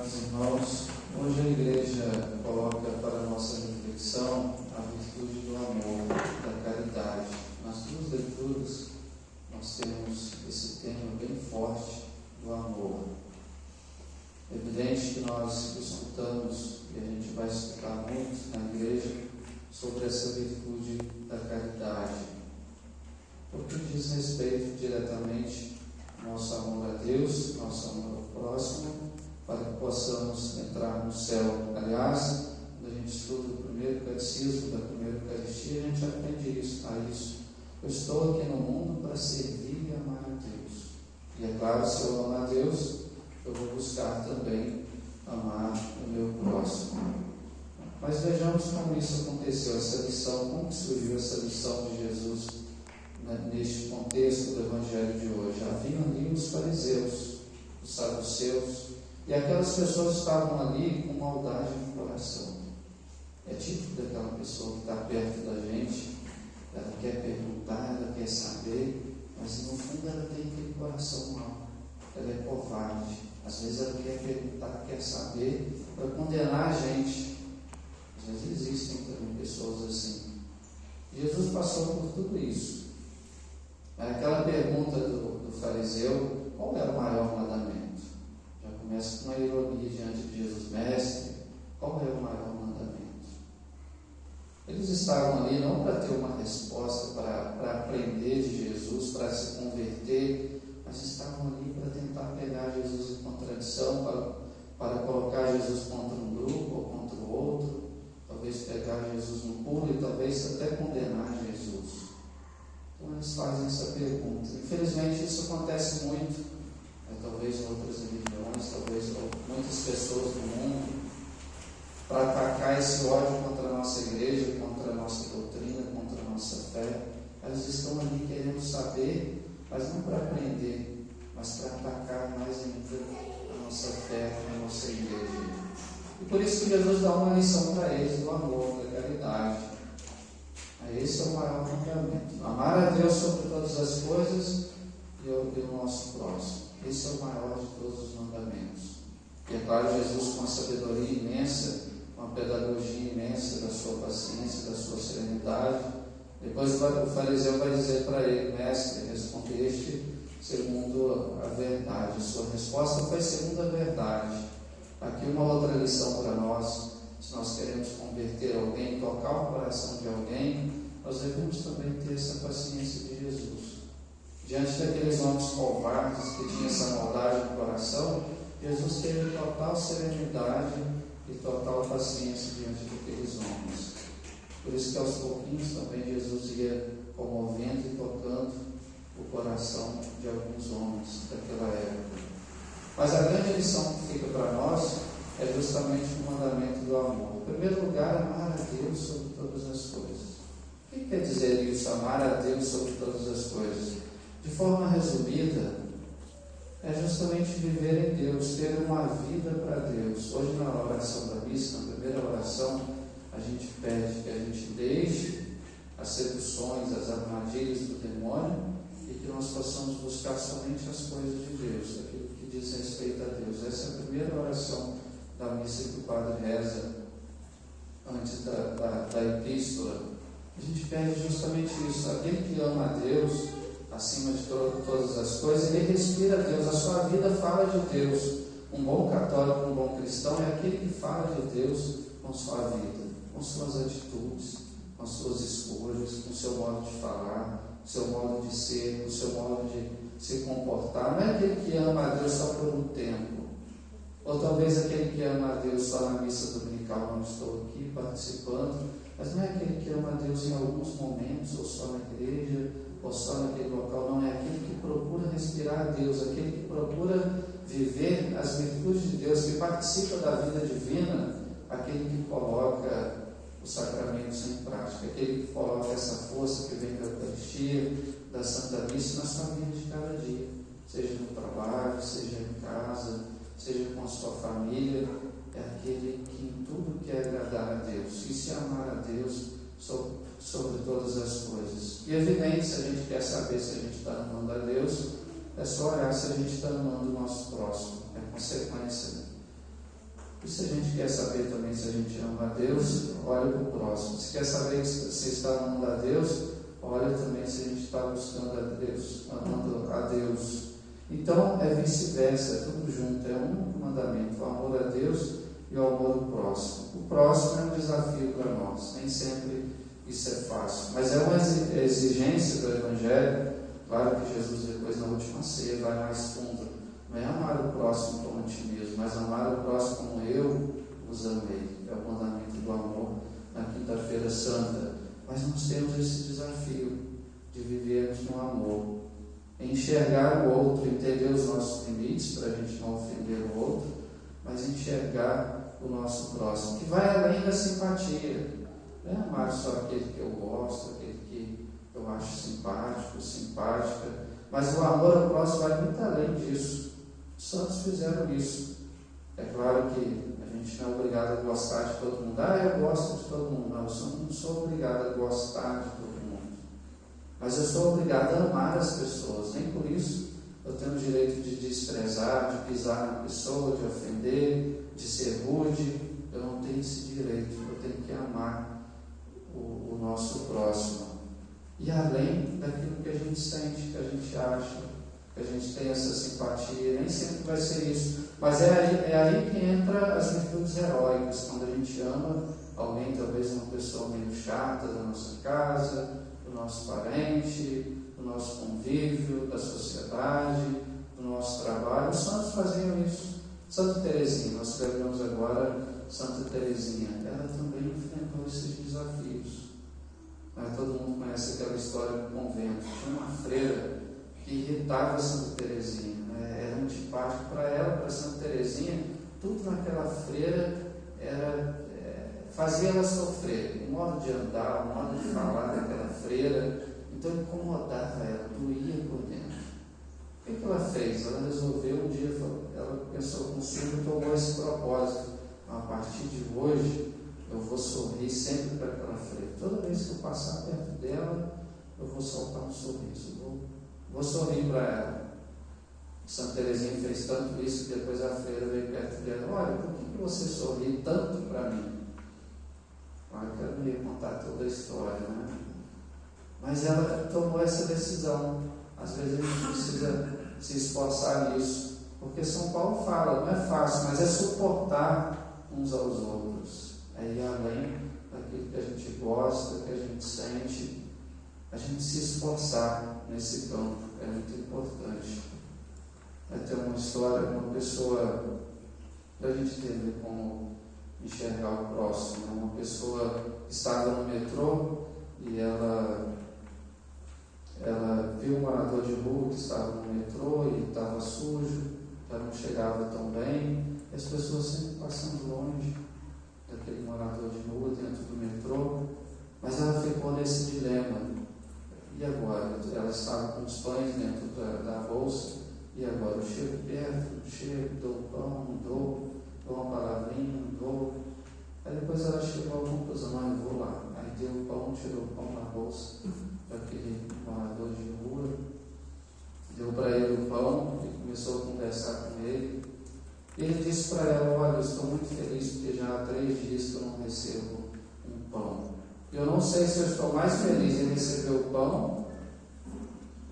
Amados irmãos, hoje a igreja coloca para a nossa reflexão a virtude do amor, da caridade. Nas duas leituras nós temos esse tema bem forte do amor. É evidente que nós escutamos, e a gente vai escutar muito na igreja, sobre essa virtude da caridade, porque diz respeito diretamente ao nosso amor a Deus, nosso amor ao próximo, para que possamos entrar no céu. Aliás, quando a gente estuda o primeiro catecismo da primeira Eucaristia, a gente aprende isso. Eu estou aqui no mundo para servir e amar a Deus. E é claro, se eu amar a Deus, eu vou buscar também amar o meu próximo. Mas vejamos como isso aconteceu, essa lição, como surgiu essa lição de Jesus, né, neste contexto do Evangelho de hoje. Haviam ali os fariseus, os saduceus, e aquelas pessoas estavam ali com maldade no coração. É típico daquela pessoa que está perto da gente, ela quer perguntar, ela quer saber, mas no fundo ela tem aquele coração mau, ela é covarde. Às vezes ela quer perguntar, quer saber, para condenar a gente. Às vezes existem também pessoas assim. Jesus passou por tudo isso. Aquela pergunta do fariseu, qual é o maior mandamento? Já começa com uma ironia diante de Jesus: mestre, qual é o maior mandamento? Eles estavam ali não para ter uma resposta, para aprender de Jesus, para se converter, mas estavam ali para tentar pegar Jesus em contradição, para colocar Jesus contra um grupo ou contra o outro, talvez pegar Jesus no pulo e talvez até condenar Jesus. Então eles fazem essa pergunta. Infelizmente isso acontece muito, talvez em outras religiões, talvez muitas pessoas do mundo, para atacar esse ódio contra a nossa igreja, contra a nossa doutrina, contra a nossa fé. Elas estão ali querendo saber, mas não para aprender, mas para atacar mais ainda a nossa fé, a nossa igreja. E por isso que Jesus dá uma lição para eles do amor, da caridade. Esse é o maior mandamento: amar a Deus sobre todas as coisas e o nosso próximo. Esse é o maior de todos os mandamentos. E é claro, Jesus, com uma sabedoria imensa, uma pedagogia imensa da sua paciência, da sua serenidade. Depois o fariseu vai dizer para ele: mestre, respondeste segundo a verdade. Sua resposta foi segundo a verdade. Aqui uma outra lição para nós: se nós queremos converter alguém, tocar o coração de alguém, nós devemos também ter essa paciência de Jesus. Diante daqueles homens covardes que tinham essa maldade no coração, Jesus teve total serenidade e total paciência diante daqueles homens. Por isso que aos pouquinhos também Jesus ia comovendo e tocando o coração de alguns homens daquela época. Mas a grande lição que fica para nós é justamente o mandamento do amor. Em primeiro lugar, amar a Deus sobre todas as coisas. O que quer dizer isso, amar a Deus sobre todas as coisas? De forma resumida, é justamente viver em Deus, ter uma vida para Deus. Hoje, na oração da missa, na primeira oração, a gente pede que a gente deixe as seduções, as armadilhas do demônio e que nós possamos buscar somente as coisas de Deus, aquilo que diz respeito a Deus. Essa é a primeira oração da missa que o padre reza antes da epístola. A gente pede justamente isso: aquele que ama a Deus acima de todas as coisas, ele respira a Deus, a sua vida fala de Deus. Um bom católico, um bom cristão é aquele que fala de Deus com sua vida, com suas atitudes, com suas escolhas, com o seu modo de falar, com o seu modo de ser, com o seu modo de se comportar. Não é aquele que ama a Deus só por um tempo, ou talvez aquele que ama a Deus só na missa dominical, não estou aqui participando, mas não é aquele que ama a Deus em alguns momentos, ou só na igreja, ou só naquele local. Não, é aquele que procura respirar a Deus, aquele que procura viver as virtudes de Deus, que participa da vida divina, aquele que coloca os sacramentos em prática, aquele que coloca essa força que vem da Eucaristia, da Santa Missa na sua vida de cada dia, seja no trabalho, seja em casa, seja com a sua família. É aquele que em tudo quer agradar a Deus e se amar a Deus sobre todas as coisas. E é evidente, se a gente quer saber se a gente está amando a Deus, é só olhar se a gente está amando o nosso próximo. É consequência E se a gente quer saber também se a gente ama a Deus, olha para o próximo. Se quer saber se você está amando a Deus, olha também se a gente está buscando a Deus, amando a Deus. Então é vice-versa, é tudo junto, é um mandamento, o amor a Deus e o amor ao próximo. O próximo é um desafio para nós, nem sempre isso é fácil, mas é uma exigência do Evangelho. Claro que Jesus depois na última ceia vai mais fundo, não é amar o próximo como a ti mesmo, mas amar o próximo como eu vos amei. É o mandamento do amor na quinta-feira santa. Mas nós temos esse desafio de vivermos no amor, enxergar o outro, entender os nossos limites para a gente não ofender o outro, mas enxergar o nosso próximo, que vai além da simpatia. Não é amar só aquele que eu gosto, aquele que eu acho simpático, simpática, mas o amor ao próximo vai muito além disso. Os santos fizeram isso. É claro que a gente não é obrigado a gostar de todo mundo. Eu gosto de todo mundo. Não, eu não sou obrigado a gostar de todo mundo. Mas eu sou obrigado a amar as pessoas. Nem por isso eu tenho o direito de desprezar, de pisar na pessoa, de ofender, de ser rude. Eu não tenho esse direito. Eu tenho que amar o nosso próximo. E além daquilo que a gente sente, que a gente acha, que a gente tem essa simpatia, nem sempre vai ser isso. Mas é aí que entra as virtudes heróicas, quando a gente ama alguém, talvez uma pessoa meio chata da nossa casa, do nosso parente, do nosso convívio, da sociedade, do nosso trabalho. Os santos faziam isso. Santa Teresinha, nós celebramos agora Santa Teresinha, ela também enfrentou esses desafios. Todo mundo conhece aquela história do convento. Tinha uma freira que irritava Santa Teresinha, era antipático para ela, para Santa Teresinha. Tudo naquela freira fazia ela sofrer, o modo de andar, o modo de falar daquela freira. Então incomodava ela, doía por dentro. O que ela fez? Ela resolveu um dia, ela pensou consigo e tomou esse propósito: a partir de hoje eu vou sorrir sempre para aquela freira. Toda vez que eu passar perto dela, eu vou soltar um sorriso, vou sorrir para ela. Santa Teresinha fez tanto isso que depois a freira veio perto dela: olha, por que você sorri tanto para mim? Eu não ia contar toda a história, né? Mas ela tomou essa decisão. Às vezes a gente precisa se esforçar nisso, porque São Paulo fala, não é fácil, mas é suportar uns aos outros, é ir além daquilo que a gente gosta, que a gente sente, a gente se esforçar nesse campo, é muito importante. Tem uma história, uma pessoa, para a gente entender como enxergar o próximo, uma pessoa estava no metrô e ela viu um morador de rua que estava no metrô e estava sujo, já não chegava tão bem, e as pessoas sempre passando longe daquele morador de rua dentro do metrô, mas ela ficou nesse dilema. E agora? Ela estava com os pães dentro da bolsa, e agora? Eu chego perto, não chego, dou o pão, não dou uma palavrinha, não dou. Aí depois ela chegou à conclusão: eu vou lá. Aí deu o pão, tirou o pão da bolsa daquele morador de rua, deu para ele o pão e começou a conversar com ele. E ele disse para ela: olha, eu estou muito feliz porque já há 3 dias que eu não recebo um pão. Eu não sei se eu estou mais feliz em receber o pão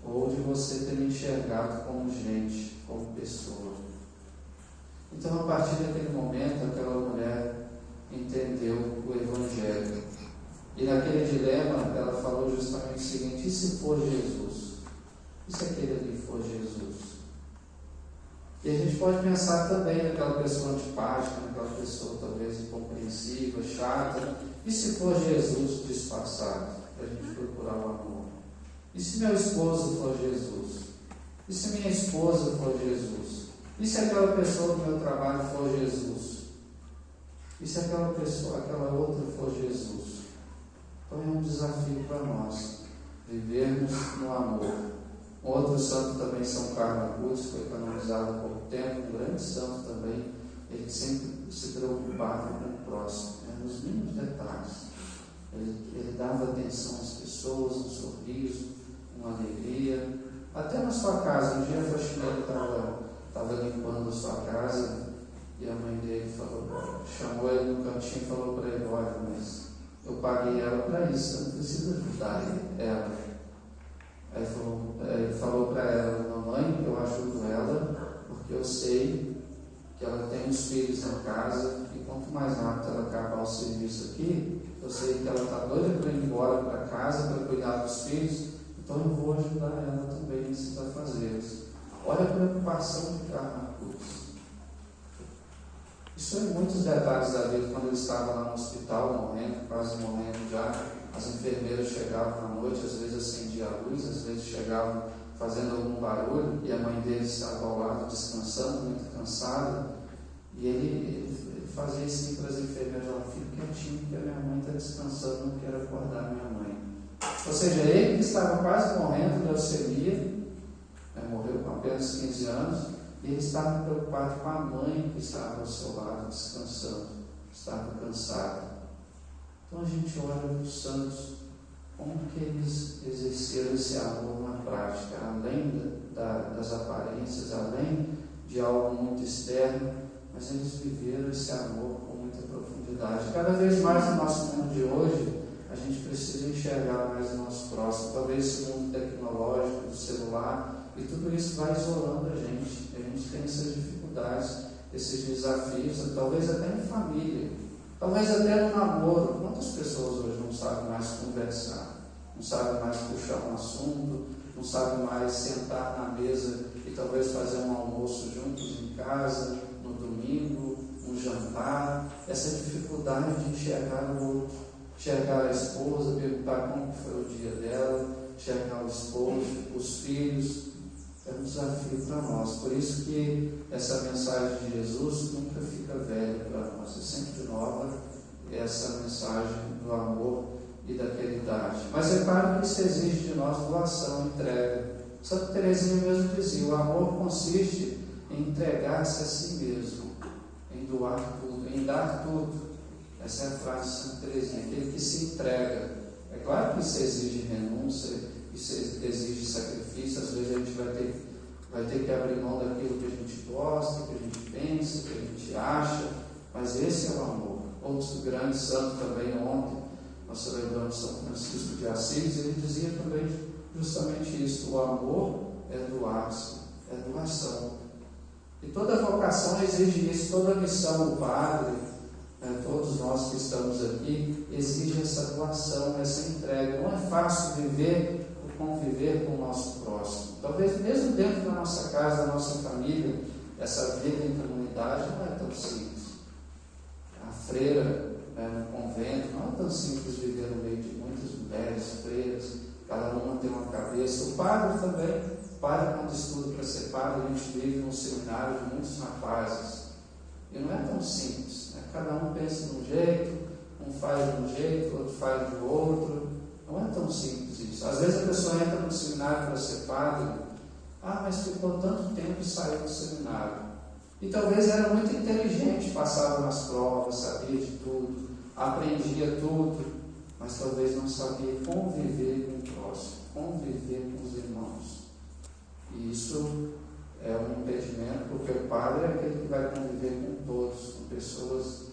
ou de você ter me enxergado como gente, como pessoa. Então, a partir daquele momento, aquela mulher entendeu o Evangelho. E naquele dilema, ela falou justamente o seguinte: e se for Jesus? E se aquele ali for Jesus? E a gente pode pensar também naquela pessoa antipática, naquela pessoa talvez incompreensiva, chata. E se for Jesus disfarçado, para a gente procurar o amor? E se meu esposo for Jesus? E se minha esposa for Jesus? E se aquela pessoa do meu trabalho for Jesus? E se aquela pessoa, aquela outra for Jesus? Então é um desafio para nós vivermos no amor. Um outro santo também, São Carlos Acutis, foi canonizado há pouco tempo, um grande santo também. Ele sempre se preocupava com o próximo, nos mínimos detalhes. Ele dava atenção às pessoas, um sorriso, uma alegria. Até na sua casa, um dia a faxineira estava limpando a sua casa E a mãe dele chamou ele no cantinho e falou para ele: olha, mas eu paguei ela para isso, você não precisa ajudar ela. Aí ele falou para ela: mamãe, eu ajudo ela porque eu sei que ela tem os filhos na casa e quanto mais rápido ela acabar o serviço aqui, eu sei que ela está doida para ir embora para casa para cuidar dos filhos, então eu vou ajudar ela também nesses afazeres. Olha a preocupação de Carla Cruz. Isso em muitos detalhes da vida. Quando ele estava lá no hospital morrendo, quase morrendo já, as enfermeiras chegavam à noite, às vezes acendiam a luz, às vezes chegavam fazendo algum barulho, e a mãe dele estava ao lado descansando, muito cansada, e ele fazia assim para as enfermeiras: fique quietinho, porque a minha mãe está descansando, não quero acordar minha mãe. Ou seja, ele que estava quase morrendo de leucemia, morreu com apenas 15 anos, e ele estava preocupado com a mãe que estava ao seu lado descansando, estava cansada. Então a gente olha para os santos, como que eles exerceram esse amor na prática, além das aparências, além de algo muito externo, mas eles viveram esse amor com muita profundidade. Cada vez mais no nosso mundo de hoje, a gente precisa enxergar mais o nosso próximo. Talvez esse mundo tecnológico, do celular, e tudo isso vai isolando a gente tem essas dificuldades, esses desafios, talvez até em família, talvez até no namoro. Quantas pessoas hoje não sabem mais conversar, não sabem mais puxar um assunto, não sabem mais sentar na mesa e talvez fazer um almoço juntos em casa, no domingo, um jantar? Essa dificuldade de enxergar o outro, enxergar a esposa, perguntar como foi o dia dela, enxergar o esposo, os filhos. É um desafio para nós. Por isso que essa mensagem de Jesus nunca fica velha para nós, é sempre nova, essa mensagem do amor e da caridade. Mas é claro que isso exige de nós doação, entrega. Santa Teresinha mesmo dizia: o amor consiste em entregar-se a si mesmo, em doar tudo, em dar tudo. Essa é a frase de Santa Teresinha, aquele que se entrega. É claro que isso exige renúncia, isso exige sacrifício. Às vezes a gente vai ter que abrir mão daquilo que a gente gosta, que a gente pensa, que a gente acha, mas esse é o amor. Outro grande santo também, ontem nós celebramos São Francisco de Assis, ele dizia também justamente isso: o amor é doar-se, é doação. E toda vocação exige isso, toda missão, o padre, todos nós que estamos aqui, exige essa doação, essa entrega. Não é fácil conviver com o nosso próximo. Talvez mesmo dentro da nossa casa, da nossa família, essa vida em comunidade não é tão simples. A freira, no convento, não é tão simples viver no meio de muitas mulheres, freiras, cada uma tem uma cabeça. O padre também, o padre quando estuda para ser padre, a gente vive num seminário de muitos rapazes. E não é tão simples. Cada um pensa de um jeito, um faz de um jeito, outro faz de outro. Não é tão simples isso. Às vezes a pessoa entra no seminário para ser padre, mas ficou tanto tempo e saiu do seminário. E talvez era muito inteligente, passava nas provas, sabia de tudo, aprendia tudo, mas talvez não sabia conviver com o próximo, conviver com os irmãos. E isso é um impedimento, porque o padre é aquele que vai conviver com todos, com pessoas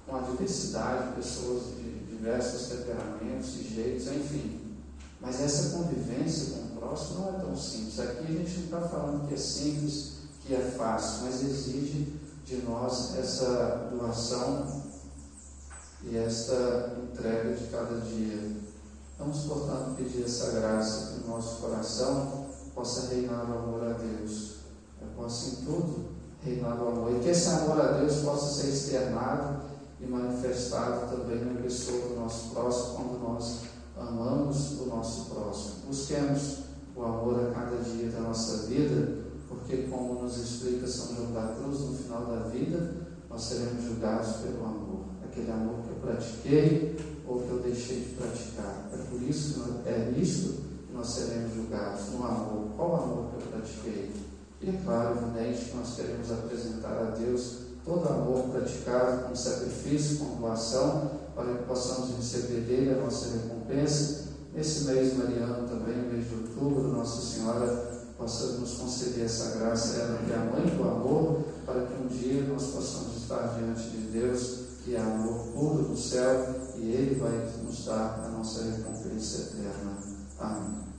com a diversidade, pessoas de diversos temperamentos e jeitos, enfim. Mas essa convivência com o próximo não é tão simples. Aqui a gente não está falando que é simples, que é fácil, mas exige de nós essa doação e esta entrega de cada dia. Vamos, portanto, pedir essa graça que o nosso coração possa reinar o amor a Deus. Possa em tudo reinar o amor. E que esse amor a Deus possa ser externado e manifestado também na pessoa do nosso próximo, quando nós amamos o nosso próximo. Busquemos o amor a cada dia da nossa vida, porque, como nos explica São João da Cruz, no final da vida, nós seremos julgados pelo amor. Aquele amor que eu pratiquei ou que eu deixei de praticar. É por isso que isto que nós seremos julgados, no amor. Qual amor que eu pratiquei? E é claro, evidente, que nós queremos apresentar a Deus todo amor praticado com sacrifício, com doação, para que possamos receber dele a nossa recompensa. Nesse mês mariano também, mês de outubro, Nossa Senhora possa nos conceder essa graça, ela que é a mãe do amor, para que um dia nós possamos estar diante de Deus, que é amor puro do céu, e Ele vai nos dar a nossa recompensa eterna. Amém.